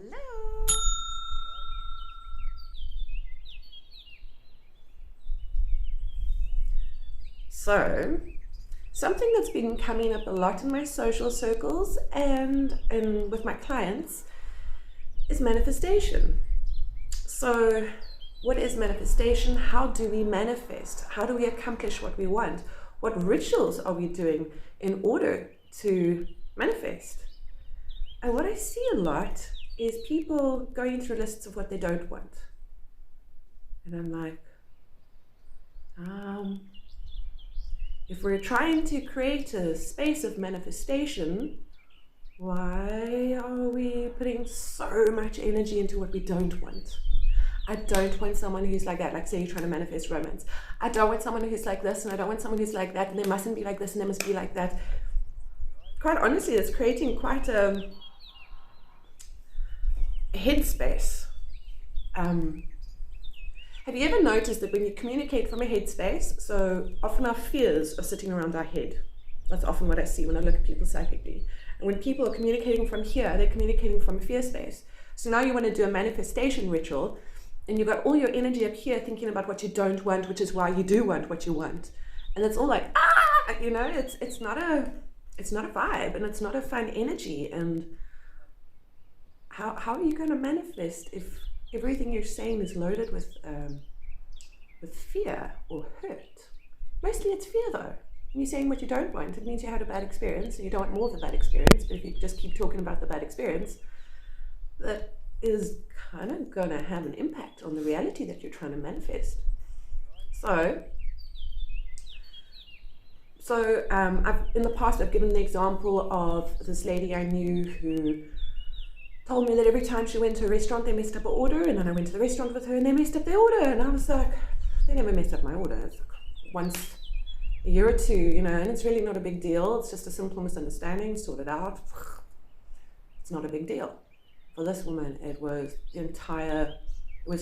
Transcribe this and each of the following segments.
Hello. So, something that's been coming up a lot in my social circles and with my clients is manifestation. So, what is manifestation? How do we manifest? How do we accomplish what we want? What rituals are we doing in order to manifest? And what I see a lot is people going through lists of what they don't want. And I'm like, if we're trying to create a space of manifestation, why are we putting so much energy into what we don't want? I don't want someone who's like that. Like, say you're trying to manifest romance. I don't want someone who's like this, and I don't want someone who's like that, and they mustn't be like this, and they must be like that. Quite honestly, it's creating quite a headspace. Have you ever noticed that when you communicate from a headspace, so often our fears are sitting around our head. That's often what I see when I look at people psychically. And when people are communicating from here, they're communicating from a fear space. So now you want to do a manifestation ritual, and you've got all your energy up here thinking about what you don't want, which is why you do want what you want. And it's all like, it's not a vibe, and it's not a fun energy. And how are you going to manifest if everything you're saying is loaded with fear or hurt? Mostly it's fear, though. When you're saying what you don't want, it means you had a bad experience and you don't want more of the bad experience. But if you just keep talking about the bad experience, that is kind of going to have an impact on the reality that you're trying to manifest. So in the past, I've given the example of this lady I knew who told me that every time she went to a restaurant, they messed up her order, and then I went to the restaurant with her and they messed up their order, and I was like, they never messed up my order. It's like once a year or two, and it's really not a big deal. It's just a simple misunderstanding, sort it out. It's not a big deal. For this woman, it was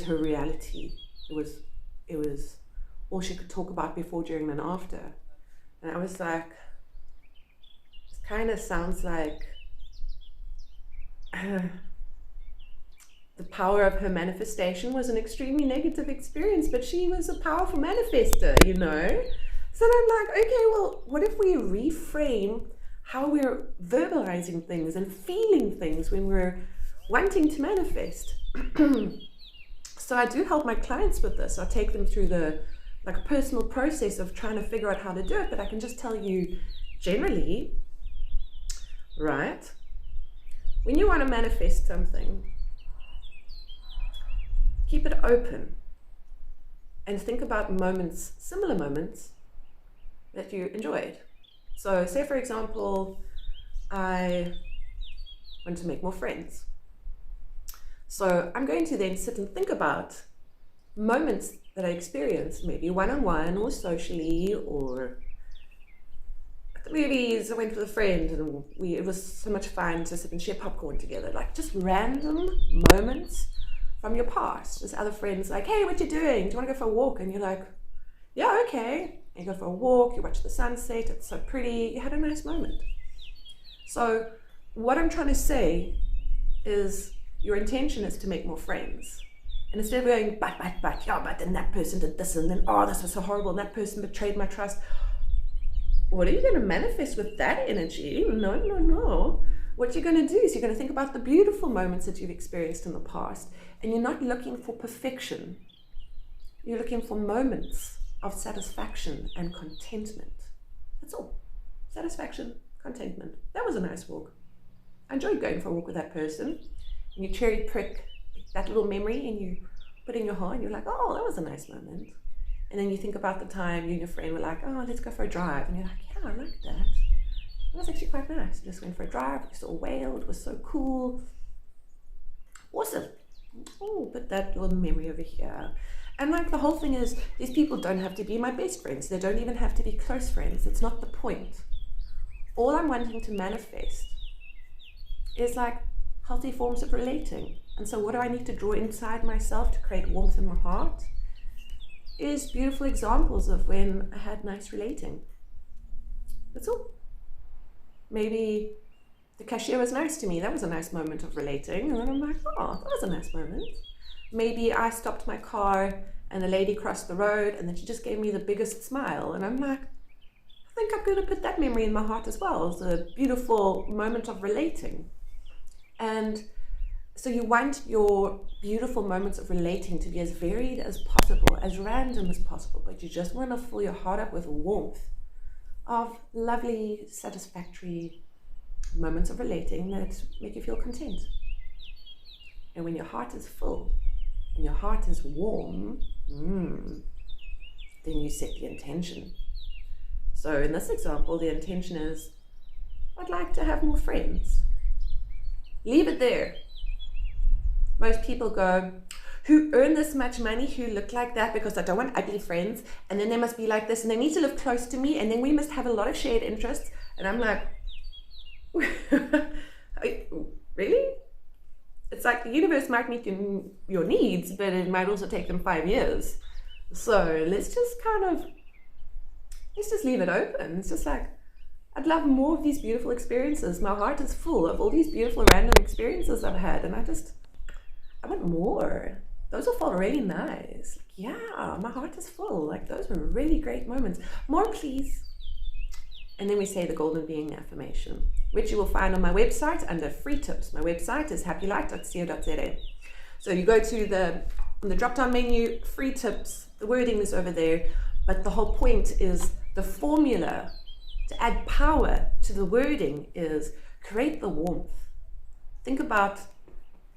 her reality. It was all she could talk about before, during, and after. And I was like, this kind of sounds like the power of her manifestation was an extremely negative experience, but she was a powerful manifester, So I'm like, okay, well, what if we reframe how we're verbalizing things and feeling things when we're wanting to manifest? So I do help my clients with this. I take them through a personal process of trying to figure out how to do it, but I can just tell you generally, right? When you want to manifest something, keep it open and think about similar moments that you enjoyed. So say, for example, I want to make more friends. So I'm going to then sit and think about moments that I experienced, maybe one-on-one or socially, or at the movies. I went with a friend and it was so much fun to sit and share popcorn together, like just random moments from your past. There's other friends like, hey, what you doing? Do you want to go for a walk? And you're like, yeah, okay. And you go for a walk, you watch the sunset, it's so pretty, you had a nice moment. So what I'm trying to say is your intention is to make more friends. And instead of going, but then that person did this, and then, this was so horrible, and that person betrayed my trust. What are you going to manifest with that energy? No. What you're going to do is you're going to think about the beautiful moments that you've experienced in the past, and you're not looking for perfection. You're looking for moments of satisfaction and contentment. That's all. Satisfaction, contentment. That was a nice walk. I enjoyed going for a walk with that person. And you cherry prick that little memory and you put in your heart and you're like, oh, that was a nice moment. And then you think about the time you and your friend were like, oh, let's go for a drive. And you're like, yeah, I like that. It was actually quite nice. We just went for a drive. We saw a whale. It was so cool. Awesome. Oh, put that little memory over here. And the whole thing is, these people don't have to be my best friends. They don't even have to be close friends. It's not the point. All I'm wanting to manifest is healthy forms of relating. And so what do I need to draw inside myself to create warmth in my heart? Is beautiful examples of when I had nice relating. That's all. Maybe the cashier was nice to me. That was a nice moment of relating. And then I'm like, oh, that was a nice moment. Maybe I stopped my car and a lady crossed the road and then she just gave me the biggest smile. And I'm like, I think I'm going to put that memory in my heart as well. It's a beautiful moment of relating. And so you want your beautiful moments of relating to be as varied as possible, as random as possible, but you just want to fill your heart up with warmth of lovely, satisfactory moments of relating that make you feel content. And when your heart is full and your heart is warm, then you set the intention. So in this example, the intention is, I'd like to have more friends. Leave it there. Most people go, who earn this much money, who look like that, because I don't want ugly friends, and then they must be like this, and they need to live close to me, and then we must have a lot of shared interests. And I'm like, really? It's like the universe might meet your needs, but it might also take them 5 years. So let's just leave it open. It's just like, I'd love more of these beautiful experiences. My heart is full of all these beautiful random experiences I've had, and I want more. Those all felt really nice. Yeah, my heart is full. Like, those were really great moments. More, please. And then we say the golden being affirmation, which you will find on my website under free tips. My website is happylight.co.za. So you go to on the drop-down menu, free tips, the wording is over there, but the whole point is the formula to add power to the wording is create the warmth. Think about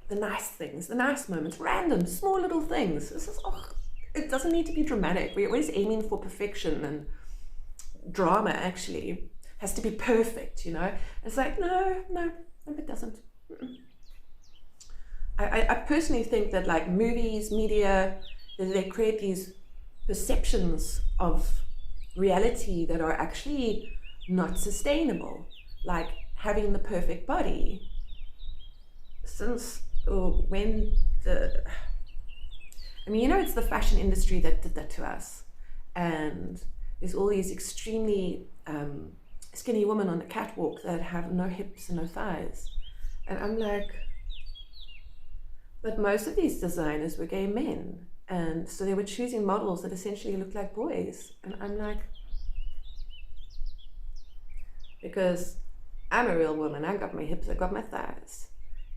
the nice things, the nice moments, random, small little things. This is, it doesn't need to be dramatic. We're always aiming for perfection, and drama actually has to be perfect, you know? It's like, no, it doesn't. I personally think that, like, movies, media, they create these perceptions of reality that are actually not sustainable, like having the perfect body. Since it's the fashion industry that did that to us, and there's all these extremely skinny women on the catwalk that have no hips and no thighs, and I'm like, but most of these designers were gay men, and so they were choosing models that essentially looked like boys, and I'm like, because I'm a real woman, I got my hips, I got my thighs.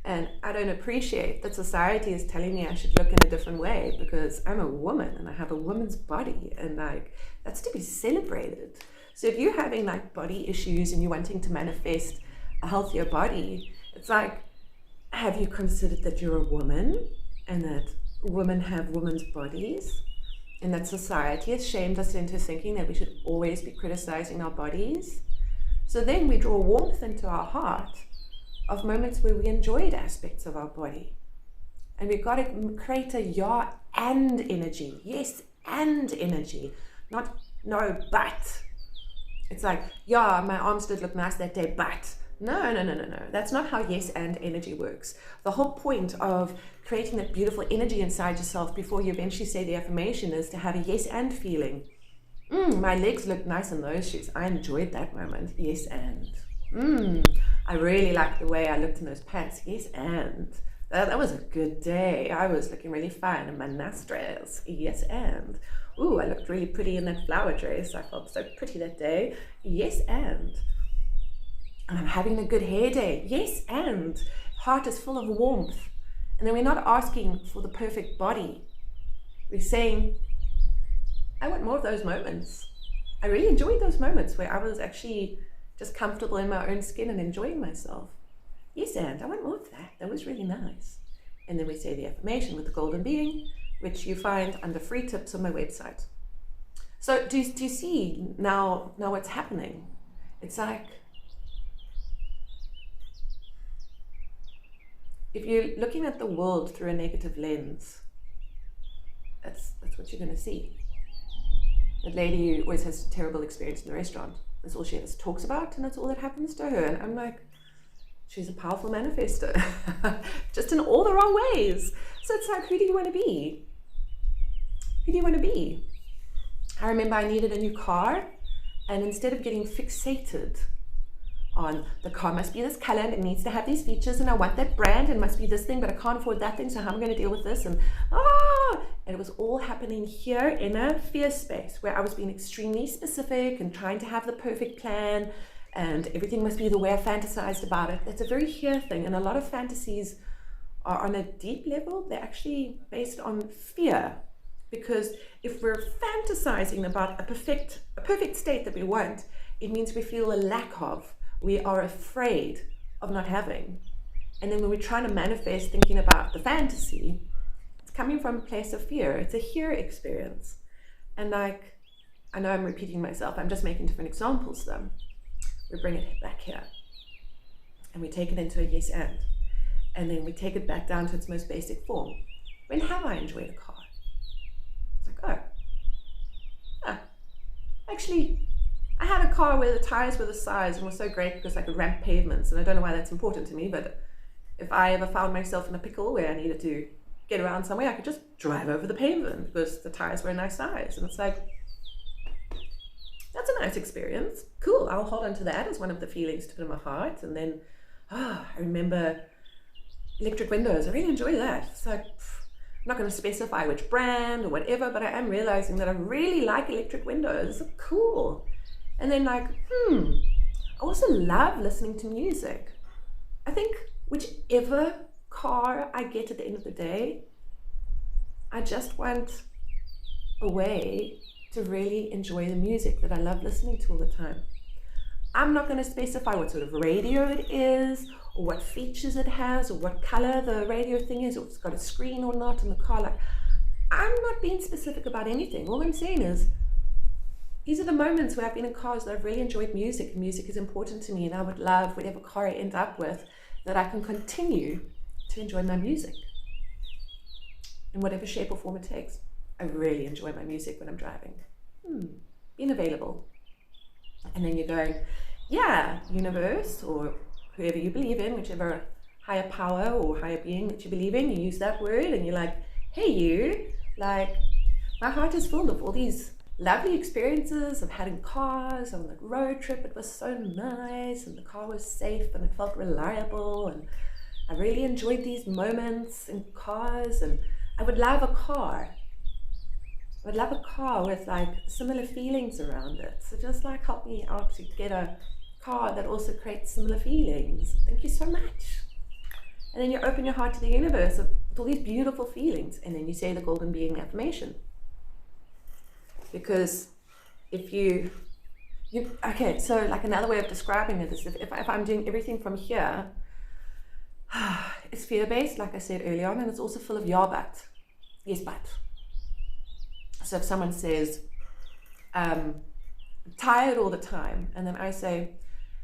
And I don't appreciate that society is telling me I should look in a different way because I'm a woman and I have a woman's body, and like, that's to be celebrated. So if you're having like body issues and you're wanting to manifest a healthier body, it's like, have you considered that you're a woman and that women have women's bodies, and that society has shamed us into thinking that we should always be criticizing our bodies? So then we draw warmth into our heart of moments where we enjoyed aspects of our body. And we've got to create a yeah and energy. Yes and energy. Not no but. It's like, yeah, my arms did look nice that day, but. No. That's not how yes and energy works. The whole point of creating that beautiful energy inside yourself before you eventually say the affirmation is to have a yes and feeling. My legs look nice in those shoes. I enjoyed that moment. Yes and. I really liked the way I looked in those pants. Yes and. That was a good day. I was looking really fine in my nice dress. Yes and. Ooh, I looked really pretty in that flower dress. I felt so pretty that day. Yes and. And I'm having a good hair day. Yes and. Heart is full of warmth. And then we're not asking for the perfect body. We're saying, I want more of those moments. I really enjoyed those moments where I was actually just comfortable in my own skin and enjoying myself. Yes, and I want more of that. That was really nice. And then we say the affirmation with the golden being, which you find under free tips on my website. So do you see now what's happening? It's like, if you're looking at the world through a negative lens, that's what you're going to see. That lady who always has a terrible experience in the restaurant, that's all she ever talks about, and that's all that happens to her. And I'm like, she's a powerful manifester, just in all the wrong ways. So it's like, who do you want to be? Who do you want to be? I remember I needed a new car, and instead of getting fixated on the car must be this color and it needs to have these features and I want that brand and it must be this thing, but I can't afford that thing, so how am I going to deal with this? And it was all happening here in a fear space where I was being extremely specific and trying to have the perfect plan and everything must be the way I fantasized about it. It's a very here thing, and a lot of fantasies are on a deep level, they're actually based on fear. Because if we're fantasizing about a perfect state that we want, it means we feel a lack of, we are afraid of not having. And then when we're trying to manifest thinking about the fantasy, it's coming from a place of fear. It's a here experience. And like, I know I'm repeating myself, I'm just making different examples though. We bring it back here and we take it into a yes and then we take it back down to its most basic form. When have I enjoyed a car? It's like, actually, I had a car where the tires were the size and were so great because I could ramp pavements, and I don't know why that's important to me, but if I ever found myself in a pickle where I needed to get around somewhere, I could just drive over the pavement because the tires were a nice size. And it's like, that's a nice experience. Cool, I'll hold on to that as one of the feelings to put in my heart. And then, I remember electric windows. I really enjoy that. It's like, I'm not going to specify which brand or whatever, but I am realizing that I really like electric windows. It's cool. And then like, I also love listening to music. I think whichever car I get at the end of the day, I just want a way to really enjoy the music that I love listening to all the time. I'm not going to specify what sort of radio it is, or what features it has, or what color the radio thing is, or if it's got a screen or not in the car. Like, I'm not being specific about anything. All I'm saying is, these are the moments where I've been in cars that I've really enjoyed music, and music is important to me, and I would love, whatever car I end up with, that I can continue to enjoy my music in whatever shape or form it takes. I really enjoy my music when I'm driving. Being available. And then you're going, yeah, universe, or whoever you believe in, whichever higher power or higher being that you believe in, you use that word, and you're like, hey you, like, my heart is full of all these lovely experiences I've had in cars, on the road trip, it was so nice, and the car was safe, and it felt reliable, and I really enjoyed these moments in cars, and I would love a car. I would love a car with like similar feelings around it. So just like help me out to get a car that also creates similar feelings. Thank you so much. And then you open your heart to the universe with all these beautiful feelings, and then you say the golden being affirmation. Because if you okay, so like another way of describing it is if I'm doing everything from here, it's fear-based, like I said earlier on, and it's also full of yeah, but. Yes, but. So if someone says, I'm tired all the time, and then I say,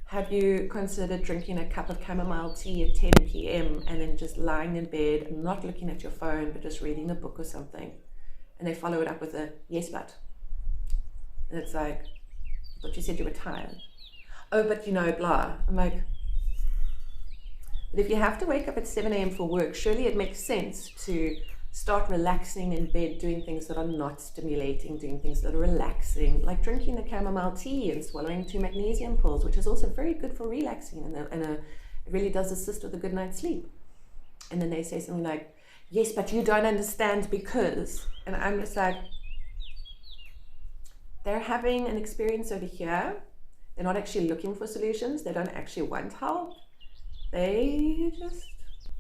have you considered drinking a cup of chamomile tea at 10 p.m. and then just lying in bed and not looking at your phone, but just reading a book or something? And they follow it up with a yes, but. And it's like, but you said you were tired. Oh, but you know, blah. I'm like, but if you have to wake up at 7 a.m. for work, surely it makes sense to start relaxing in bed, doing things that are not stimulating, doing things that are relaxing, like drinking the chamomile tea and swallowing 2 magnesium pills, which is also very good for relaxing, and it really does assist with a good night's sleep. And then they say something like, yes, but you don't understand because, and I'm just like, they're having an experience over here. They're not actually looking for solutions. They don't actually want help. They just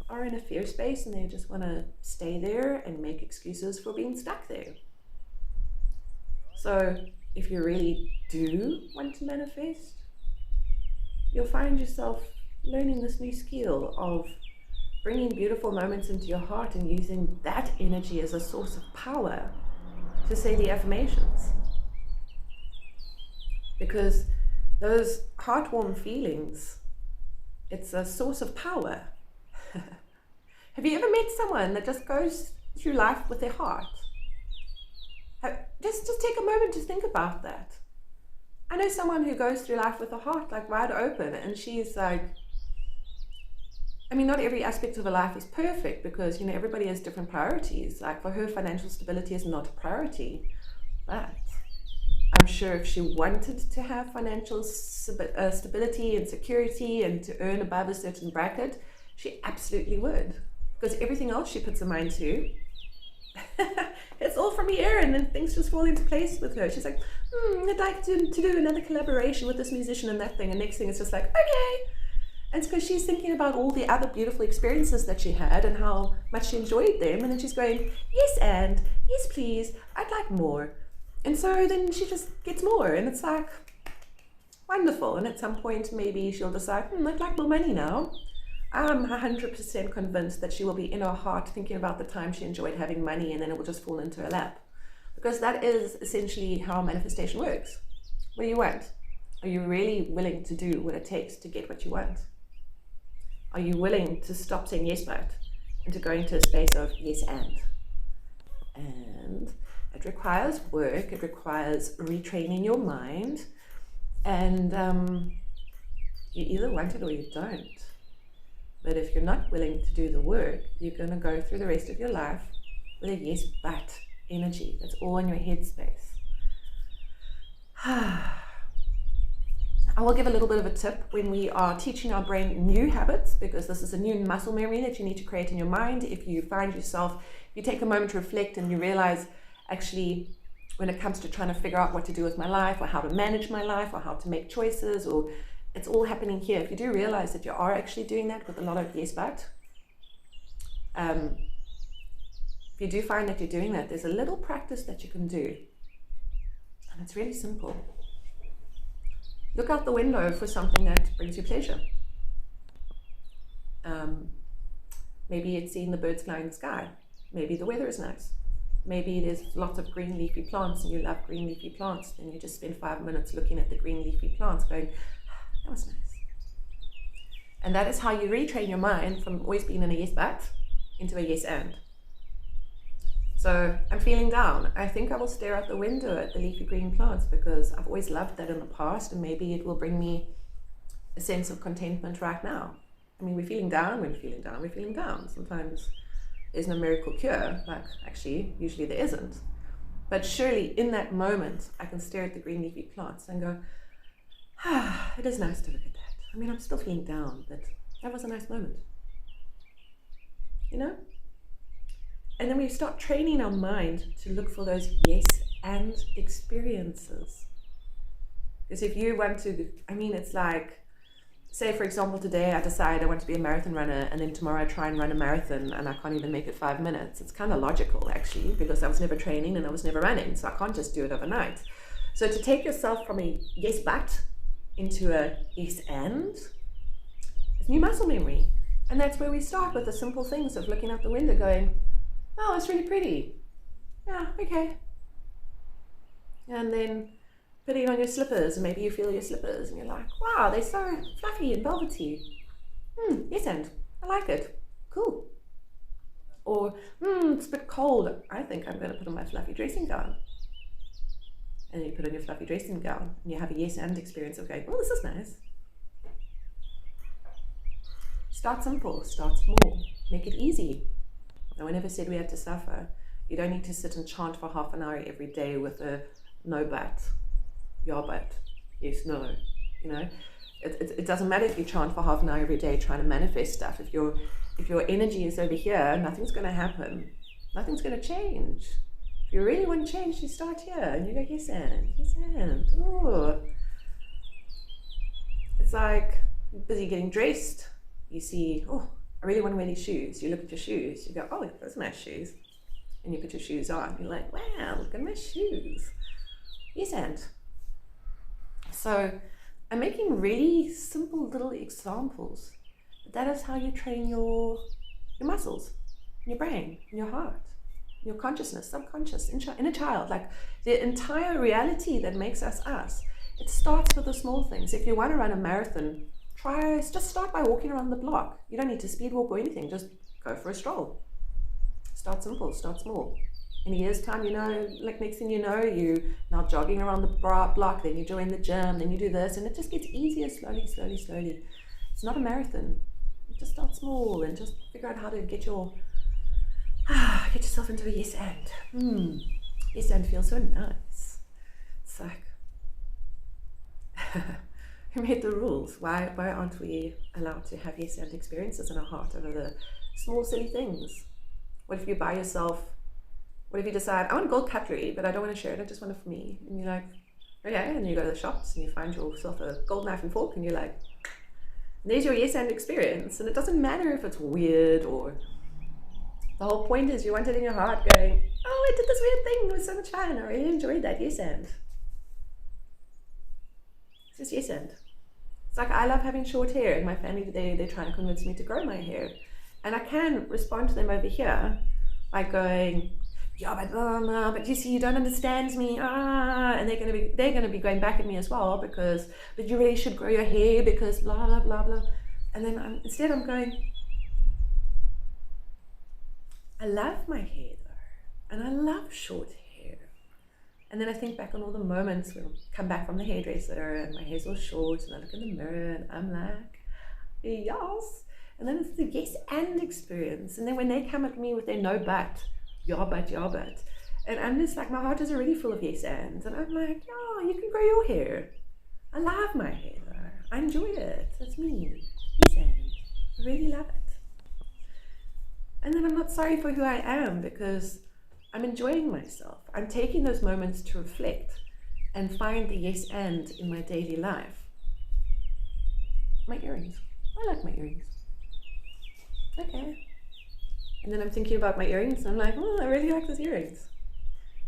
are in a fear space, and they just want to stay there and make excuses for being stuck there. So if you really do want to manifest, you'll find yourself learning this new skill of bringing beautiful moments into your heart and using that energy as a source of power to say the affirmations. Because those heart-warm feelings, it's a source of power. Have you ever met someone that just goes through life with their heart? Just take a moment to think about that. I know someone who goes through life with her heart like wide open, and she's like, I mean, not every aspect of her life is perfect because, you know, everybody has different priorities. Like for her, financial stability is not a priority, but I'm sure if she wanted to have financial stability and security and to earn above a certain bracket, she absolutely would. Because everything else she puts her mind to, it's all from here, and then things just fall into place with her. She's like, I'd like to do another collaboration with this musician and that thing. And next thing it's just like, okay. And it's because she's thinking about all the other beautiful experiences that she had and how much she enjoyed them. And then she's going, yes, and yes, please, I'd like more. And so then she just gets more. And it's like, wonderful. And at some point, maybe she'll decide, I'd like more money now. I'm 100% convinced that she will be in her heart thinking about the time she enjoyed having money, and then it will just fall into her lap. Because that is essentially how manifestation works. What do you want? Are you really willing to do what it takes to get what you want? Are you willing to stop saying yes but and to go into a space of yes and? And it requires work, it requires retraining your mind, and you either want it or you don't. But if you're not willing to do the work, you're going to go through the rest of your life with a yes but energy. That's all in your head space. I will give a little bit of a tip when we are teaching our brain new habits, because this is a new muscle memory that you need to create in your mind. If you find yourself, if you take a moment to reflect and you realize, actually, when it comes to trying to figure out what to do with my life or how to manage my life or how to make choices, or it's all happening here. If you do realize that you are actually doing that with a lot of yes but, if you do find that you're doing that, there's a little practice that you can do. And it's really simple. Look out the window for something that brings you pleasure. Maybe it's seeing the birds fly in the sky. Maybe the weather is nice. Maybe there's lots of green leafy plants and you love green leafy plants. Then you just spend 5 minutes looking at the green leafy plants going, that was nice. And that is how you retrain your mind from always being in a yes but into a yes and. So I'm feeling down. I think I will stare out the window at the leafy green plants because I've always loved that in the past, and maybe it will bring me a sense of contentment right now. I mean, we're feeling down, we're feeling down. Sometimes there's no miracle cure, like actually, usually there isn't. But surely in that moment, I can stare at the green leafy plants and go, it is nice to look at that. I mean, I'm still feeling down, but that was a nice moment. You know? And then we start training our mind to look for those yes and experiences. Because if you want to, I mean, it's like, say for example, today I decide I want to be a marathon runner, and then tomorrow I try and run a marathon and I can't even make it 5 minutes. It's kind of logical actually, because I was never training and I was never running, so I can't just do it overnight. So to take yourself from a yes but into a yes and, it's new muscle memory. And that's where we start with the simple things of looking out the window going, oh, it's really pretty. Yeah, okay. And then putting on your slippers, and maybe you feel your slippers and you're like, wow, they're so fluffy and velvety. Yes and, I like it. Cool. Or, it's a bit cold. I think I'm going to put on my fluffy dressing gown. And you put on your fluffy dressing gown and you have a yes and experience of going, oh, this is nice. Start simple, start small, make it easy. No one ever said we had to suffer. You don't need to sit and chant for half an hour every day with a no but, yeah but, yes, no. You know, it doesn't matter if you chant for half an hour every day trying to manifest stuff. If your energy is over here, nothing's going to happen. Nothing's going to change. If you really want to change, you start here and you go yes and, oh. It's like you're busy getting dressed. You see, oh, I really want to wear these shoes. You look at your shoes, you go, oh, those are nice shoes. And you put your shoes on, you're like, wow, look at my shoes. Yes and. So I'm making really simple little examples. That is how you train your muscles, your brain, your heart, your consciousness, subconscious, inner child, like the entire reality that makes us us. It starts with the small things. If you want to run a marathon, just start by walking around the block. You don't need to speed walk or anything, just go for a stroll. Start simple, start small. In a year's time, you know, like next thing you know, you're now jogging around the block, then you join the gym, then you do this, and it just gets easier slowly, slowly, slowly. It's not a marathon. You just start small and just figure out how to get yourself into a yes and. Yes and feels so nice. It's like, Who made the rules? Why aren't we allowed to have yes and experiences in our heart over the small silly things? What if you buy yourself, what if you decide, I want gold cutlery, but I don't want to share it, I just want it for me. And you're like, okay, and you go to the shops and you find yourself a gold knife and fork and you're like, there's your yes and experience. And it doesn't matter if it's weird or, the whole point is you want it in your heart going, oh, I did this weird thing, it was so much fun, I really enjoyed that, yes and. It's just yes and. It's like I love having short hair, and my family today, they're trying to convince me to grow my hair. And I can respond to them over here by going, yeah, but you see, you don't understand me, and they're gonna be going back at me as well because, but you really should grow your hair because blah blah blah blah. And then instead I'm going, I love my hair though, and I love short hair. And then I think back on all the moments when I come back from the hairdresser and my hair's all short and I look in the mirror and I'm like, yes. And then it's the yes and experience. And then when they come at me with their no but, yeah but, yeah but. And I'm just like, my heart is already full of yes ands. And I'm like, yeah, you can grow your hair. I love my hair though. I enjoy it. That's me. Yes and. I really love it. And then I'm not sorry for who I am because I'm enjoying myself. I'm taking those moments to reflect and find the yes and in my daily life. My earrings. I like my earrings. Okay. And then I'm thinking about my earrings and I'm like, oh, I really like those earrings.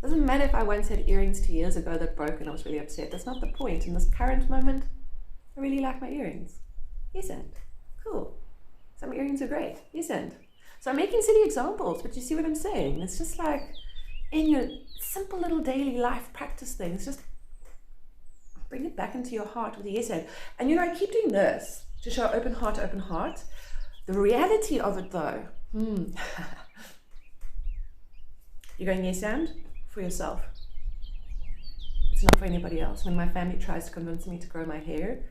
Doesn't matter if I once had earrings 2 years ago that broke and I was really upset. That's not the point. In this current moment, I really like my earrings. Yes and. Cool. Some earrings are great. Yes and. So I'm making silly examples, but you see what I'm saying? It's just like in your simple little daily life practice things, just bring it back into your heart with a yes and. And you know, I keep doing this to show open heart, open heart. The reality of it though, you're going yes and for yourself. It's not for anybody else. When my family tries to convince me to grow my hair,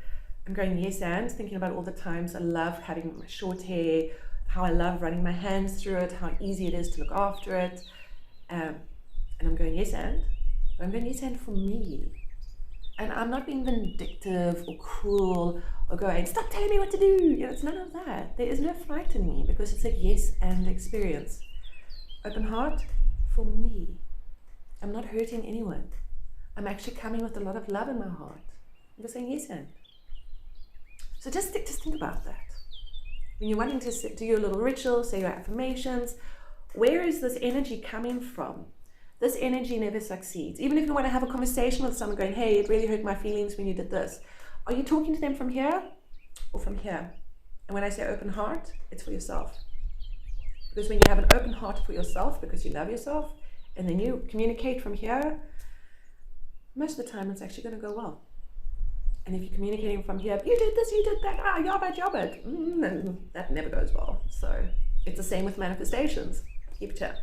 I'm going yes and, thinking about all the times I love having my short hair, how I love running my hands through it, how easy it is to look after it. And I'm going yes and, but I'm going yes and for me. And I'm not being vindictive or cruel or going, stop telling me what to do. You know, it's none of that. There is no fright in me because it's a yes and experience. Open heart for me. I'm not hurting anyone. I'm actually coming with a lot of love in my heart. I'm just saying yes and. So just think about that. When you're wanting to do your little ritual, say your affirmations, where is this energy coming from? This energy never succeeds. Even if you want to have a conversation with someone going, hey, it really hurt my feelings when you did this. Are you talking to them from here or from here? And when I say open heart, it's for yourself. Because when you have an open heart for yourself, because you love yourself, and then you communicate from here, most of the time it's actually going to go well. And if you're communicating from here, you did this, you did that, yabbit, then that never goes well. So it's the same with manifestations. Keep it here.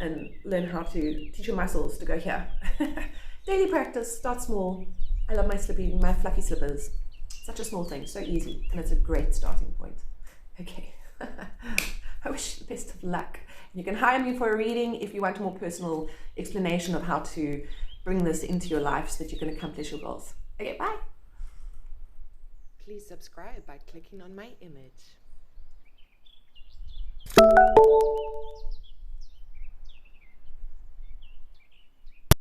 And learn how to teach your muscles to go here. Daily practice, start small. I love my fluffy slippers. Such a small thing, so easy. And it's a great starting point. Okay. I wish you the best of luck. You can hire me for a reading if you want a more personal explanation of how to bring this into your life so that you can accomplish your goals. Okay, bye. Please subscribe by clicking on my image.